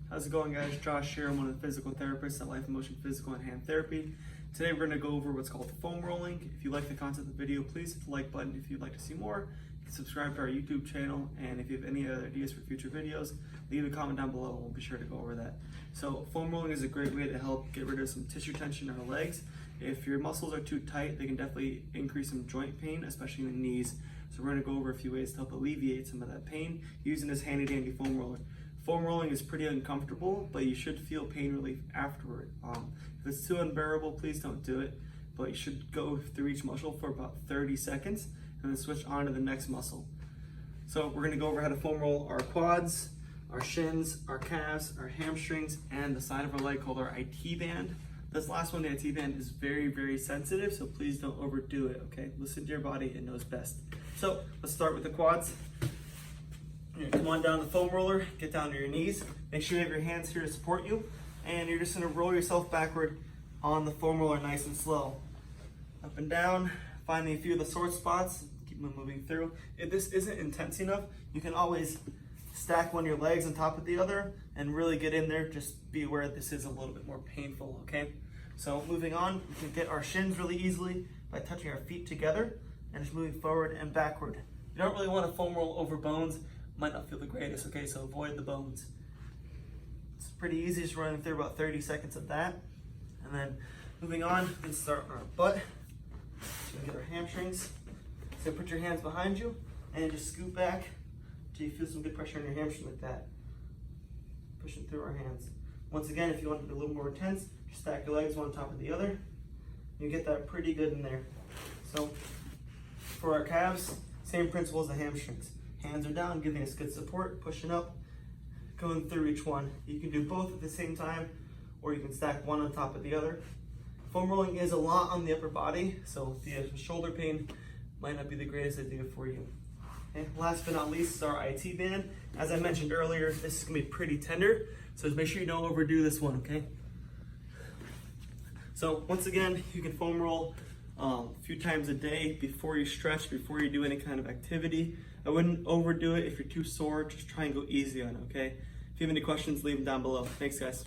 How's it going, guys? Josh here. I'm one of the physical therapists at Life in Motion Physical and Hand Therapy. Today we're going to go over what's called foam rolling. If you like the content of the video, please hit the like button. If you'd like to see more, you can subscribe to our YouTube channel. And if you have any other ideas for future videos, leave a comment down below. We'll be sure to go over that. So foam rolling is a great way to help get rid of some tissue tension in our legs. If your muscles are too tight, they can definitely increase some joint pain, especially in the knees. So we're going to go over a few ways to help alleviate some of that pain using this handy dandy foam roller. Foam rolling is pretty uncomfortable, but you should feel pain relief afterward. If it's too unbearable, please don't do it. But you should go through each muscle for about 30 seconds and then switch on to the next muscle. So we're gonna go over how to foam roll our quads, our shins, our calves, our hamstrings, and the side of our leg called our IT band. This last one, the IT band, is very, very sensitive, so please don't overdo it, okay? Listen to your body, it knows best. So let's start with the quads. You're gonna come on down the foam roller, get down to your knees, make sure you have your hands here to support you, and you're just gonna roll yourself backward on the foam roller nice and slow. Up and down, finding a few of the sore spots, keep them moving through. If this isn't intense enough, you can always stack one of your legs on top of the other and really get in there. Just be aware this is a little bit more painful, okay? So moving on, we can get our shins really easily by touching our feet together and just moving forward and backward. You don't really want to foam roll over bones. Might not feel the greatest, okay, so avoid the bones. It's pretty easy, just running through about 30 seconds of that. And then moving on, we can start on our butt. So we get our hamstrings. So put your hands behind you and just scoot back until you feel some good pressure on your hamstring like that. Pushing through our hands. Once again, if you want to be a little more intense, just stack your legs one on top of the other. You get that pretty good in there. So for our calves, same principle as the hamstrings. Hands are down, giving us good support, pushing up, going through each one. You can do both at the same time, or you can stack one on top of the other. Foam rolling is a lot on the upper body, so if you have shoulder pain, might not be the greatest idea for you. Okay. Last but not least is our IT band. As I mentioned earlier, this is gonna be pretty tender, so just make sure you don't overdo this one, okay? So once again, you can foam roll a few times a day before you stretch, before you do any kind of activity. I wouldn't overdo it. If you're too sore, just try and go easy on it, okay? If you have any questions, leave them down below. Thanks, guys.